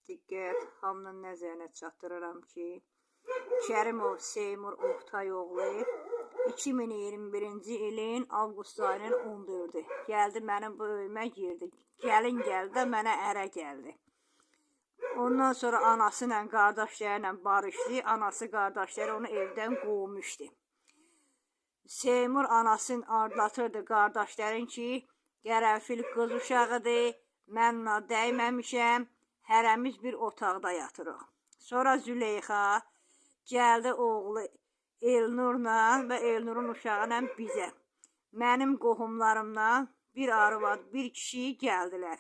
Diqqət, hamının nəzərinə çatdırıram ki, Kərimov Seymur Oktay oğlu 2021-ci ilin avqust ayının 14-ü gəldi mənim bu evimə girdi. Gəlin gəldi də mənə ərə gəldi. Ondan sonra anası ilə qardaşları ilə barışdı. Anası qardaşları onu evdən qovmuşdu. Seymur anasını ardatırdı qardaşların ki, qərəfil qız uşağıdır, mən ona dəyməmişəm, hərəmiz bir otaqda yatırıq. Sonra Züleyxa gəldi oğlu Elnurla və Elnurun uşağıyla bizə. Mənim qohumlarımla bir arvad, bir kişi gəldilər.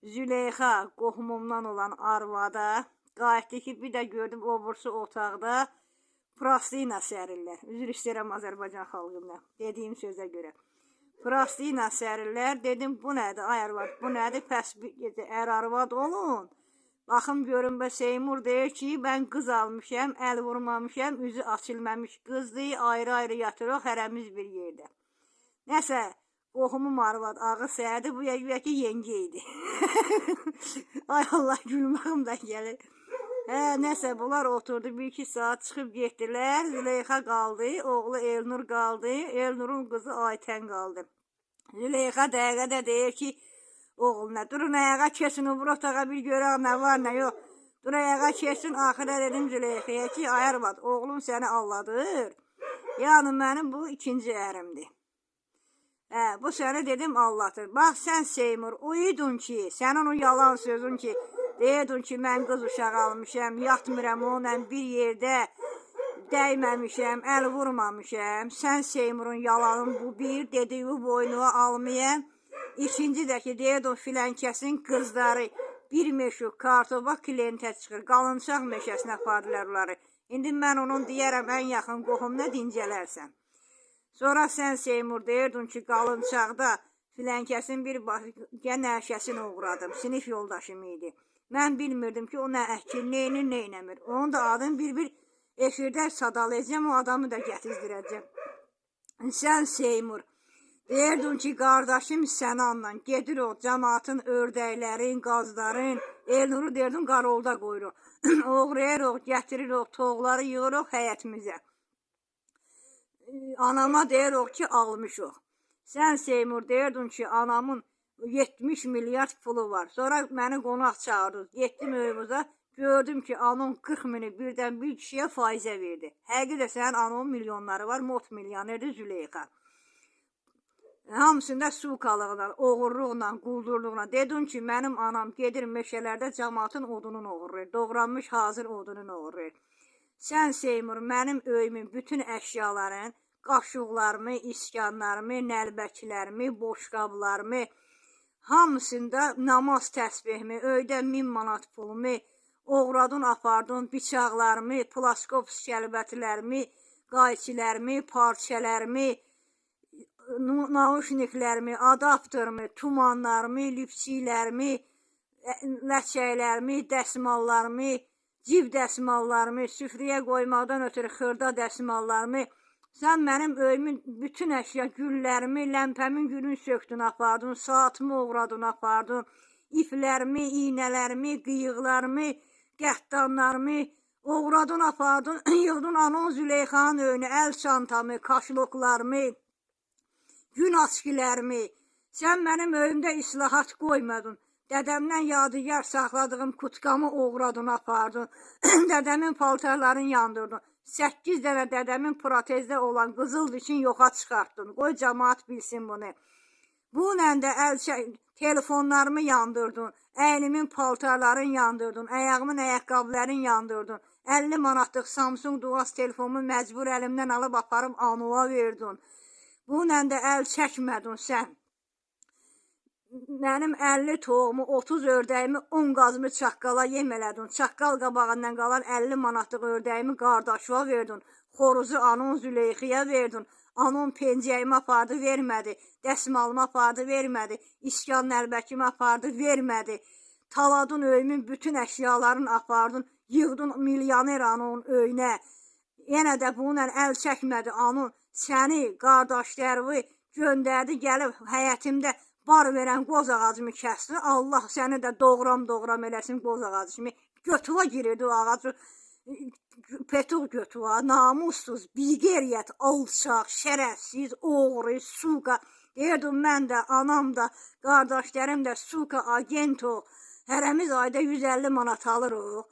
Züleyxa qohumumdan olan arvada qayıtdı ki, bir də gördüm o bursu otaqda prastina sərirlər. Üzr istəyirəm Azərbaycan xalqımdan, dediyim sözə görə. Prastina sərirlər, dedim bu nədir ay arvad, bu nədir, pəs bir gecə arvad olun. Baxım görün bə Seymur deyir ki, mən qız almışam, əl vurmamışam, üzü açılmamış qızdır, ayrı-ayrı yatırıq, hərəmiz bir yerdə. Nəsə, qohumum arvad ağı səhərdi, bu ya ki yenge idi. Ay Allah, gülmağım da gəlir. Nəsə, bunlar oturdu, 1-2 saat çıxıb getdilər, Züleyxa qaldı, oğlu Elnur qaldı, Elnurun qızı Aytən qaldı. Züleyxa dəqiqədə deyir ki, oğluna, durun ayağa kesin, o bir otağa bir görək nə var, nə yox. Dur ayağa kesin, axıra dedim Züleyxaya ki, ay arvad, oğlum səni alladır. Yəni, mənim bu ikinci ərimdir. Bu səni dedim allatır. Bax, sən Seymur, uyudun ki, sənin o yalan sözün ki, deyirdin ki, mən qız uşağı almışam, yatmıram onunla bir yerdə, dəyməmişəm, əl vurmamışam. Sən Seymurun yalanın bu bir, dediyi boynuna almayam. İkinci də ki, deyirdin filənkəsin qızları bir meşuk kartoba klientə çıxır, qalınçaq meşəsinə apardılar onları. İndi mən onun deyərəm, ən yaxın qohumuna dincələrsən. Sonra sən Seymur deyirdin ki, qalınçaqda filənkəsin bir nəşəsini uğradım, sinif yoldaşım idi. Mən bilmirdim ki, o nə əkil, neynir, neynəmir. Onun da adını bir-bir efirdə sadalayacağım, o adamı da gətizdirəcəm. Sən Seymur deyirdin ki, qardaşım Sənanla gedir o cəmaatın ördəklərin, qazların, Elnuru deyirdin qarolda qoyuruq. Oğrayırıq, gətiririk, toğları yığırıq həyətimizə. Anama deyirik ki, almışıq. Sən Seymur deyirdin ki, anamın 70 milyard pulu var. Sonra məni qonaq çağırdı. Getdim evimizə, gördüm ki, anam 40 mini birdən bir kişiyə faizə verdi. Həqiqətən sənin anamın milyonları var, mot milyonerdir Züleyxa. Hamısında sukalığına, oğurluqla, quldurluqla. Dedin ki, mənim anam gedir meşələrdə cəmaatın odununu oğurlayır. Doğranmış hazır odununu oğurlayır. Sən Seymur, mənim öyümün bütün əşyaların, qaşıqlarımı, iskanlarımı, nəlbəkilərimi, boşqablarımı, hamısında namaz təsbihimi, öydə 1000 manat pulumu, oğradın, apardın, bıçaqlarımı, plaskop şəlbətilərimi, qayçilərimi, parçalarımı, nauşniklərimi, adaptörümü, tumanlarımı, lipçiklərimi, ləçəklərimi, dəsmallarımı, cib dəsmallarımı, süfriyə qoymaqdan ötürü xırda dəsmallarımı, sən mənim öyümün bütün əşya güllərimi, ləmpəmin gülünü söktün, apardın, saatımı uğradın, apardın, iplərimi, iynələrimi, qıyıqlarımı, qəhdanlarımı uğradın, apardın, yığdın anon Züleyxanın öyünü, əl çantamı, kaşloqlarımı, gün askilərimi, sən mənim öyümdə islahat qoymadın. Dədəmdən yadigar saxladığım kutkamı uğradın, apardın. Dədəmin paltarlarını yandırdın. 8 dənə dədəmin protezdə olan qızıl dişin yoxa çıxartdın. Qoy cəmaat bilsin bunu. Bununla da telefonlarımı yandırdın. Əynimin paltarlarını yandırdın. Əyağımın ayaqqabılarını yandırdın. 50 manatlıq Samsung Duas telefonumu məcbur əlimdən alıb aparıb Anuva verdin. Bununla da əl çəkmədin sən. Mənim 50 toğumu, 30 ördəyimi, 10 qazımı çaqqala yem elədin. Çaqqal qabağından qalan 50 manatlıq ördəyimi qardaşıva verdin. Xoruzu anon Züleyxaya verdin. Anon pencəyimi apardı, vermədi. Dəsmalımı apardı, vermədi. İskan nəlbəkimi apardı, vermədi. Taladın öyümün bütün əşyalarını apardın. Yığdın milyoner anon öyünə. Yenə də bununla əl çəkmədi anon. Səni, qardaşlarını göndərdi, gəlib həyətimdə bar verən qoz ağacımı kəsdi. Allah səni də doğram eləsin qoz ağacı kimi. Götüva girirdi o ağacı. Petuq götüva, namussuz, bilgeriyyət, alçaq, şərəfsiz, oğru, suqa. Deyirdim, mən də, anam da, qardaşlarım da suqa, agento. Hərəmiz ayda 150 manat alırıq.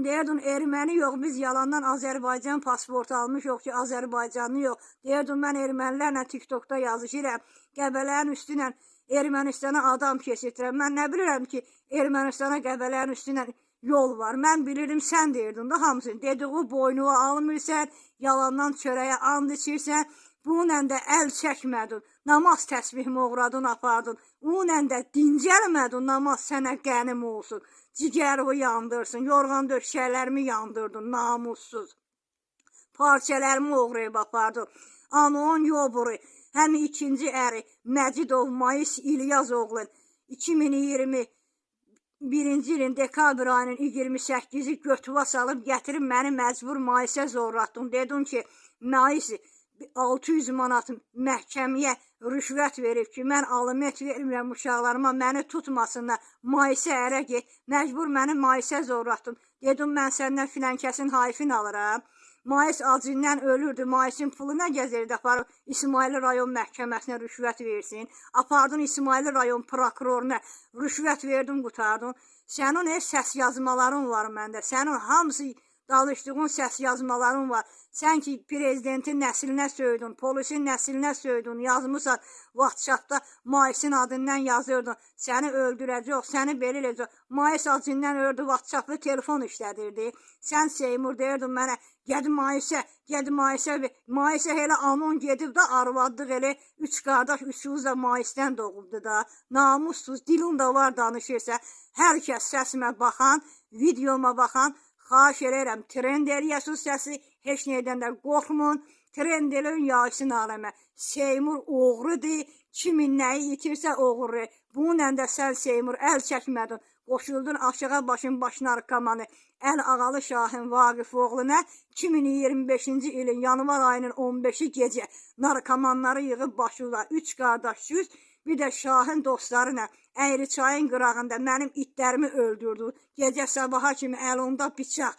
Deyirdim, erməni yox, biz yalandan Azərbaycan pasportu almışıq ki, Azərbaycanlı yox. Deyirdim, mən ermənilərlə TikTokda yazışıram. Qəbələrin üstünə Ermənistana adam keçirtirəm. Mən nə bilirəm ki, Ermənistana Qəbələrin üstünə yol var. Mən bilirdim, sən deyirdin da hamısını. Dediği boynuğa almırsan, yalandan çörəyə and içirsən. Bununla da əl çəkmədin, namaz təsbihimi uğradın, apardın. Bununla da dincəlmədin, namaz sənə qənim olsun. Cigərimi yandırsın, yorğan döşəklərimi yandırdın, namussuz. Parçalarımı uğrayıb apardın. Anon yoburu, həm ikinci əri, Məcidov Mayıs İlyas oğlun, 2021-ci ilin dekabr ayının 28-i götüva salıb gətirib məni məcbur Mayısə zorlatdın. Dedin ki, Mayıs 600 manat məhkəməyə rüşvət verib ki, mən aliment vermirəm uşaqlarıma, məni tutmasınlar, Mayısə ərə get, məcbur məni Mayısə zorlatdın. Dedim, mən səndən filankəsin hayfini alıram. Mayıs acından ölürdü, Mayısın pulu nə gəzirdi, aparıb İsmail rayon məhkəməsinə rüşvət versin. Apardın İsmail rayon prokuroruna rüşvət verdin, qutardın. Sənin səs yazmaların var məndə, sənin hamısı danışdığın səs yazmaların var. Sən ki, prezidentin nəsilinə söydün, polisin nəsilinə söydün, yazmışsan, WhatsAppda Mayısın adından yazırdın. Səni öldürəcək, səni belə eləcək. Mayıs acından öldü, WhatsApplı telefon işlədirdi. Sən Seymur deyirdin mənə, gədi Mayısə. Mayısə elə anon gedib də arvadlıq elə 3 qardaş, 3-üz də Mayısdən doğubdu da. Namussuz, dilin də var danışırsa. Hər kəs səsimə baxan, videoma baxan, xahiş edirəm, trend eləyəsiz səsi, heç neydən də qorxmun, trend eləyən yağışın aləmə. Seymur oğrudur, kimin nəyi itirsə oğurur. Bununla da sən Seymur əl çəkmədin, qoşuldun aşağı başın arkamanı, Əl Ağalı Şahin Vaqif oğluna 2025-ci ilin yanvar ayının 15-i gecə narkomanları yığıb başılar, 3 qardaş, bir də Şahin dostlarına Əyri çayın qırağında mənim itlərimi öldürdü. Gecə sabaha kimi əlində bıçaq,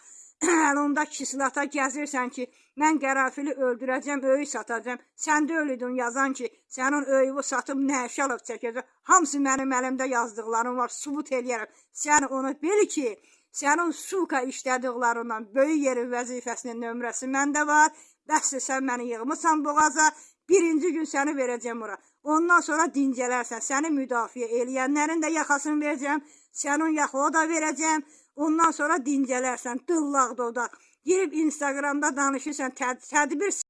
əlində kislata gəzirsən ki, mən qərafili öldürəcəm, öyü satacam. Sən də ölüdün yazan ki, sənin öyüvü satıb nəşə alıb çəkəcəm. Hamısı mənim əlimdə yazdıqlarım var, subut eləyərəm. Sən onu bil ki, sənin suka işlədiklərindən böyük yerin vəzifəsinin nömrəsi məndə var. Bəsdir, sən məni yığmısan boğaza, birinci gün səni verəcəm ora. Ondan sonra dincələrsən, səni müdafiə eləyənlərin də yaxasını verəcəm, sənin yaxını da verəcəm. Ondan sonra dincələrsən, dillaq dodaq. Girib Instagramda danışırsan, tədbir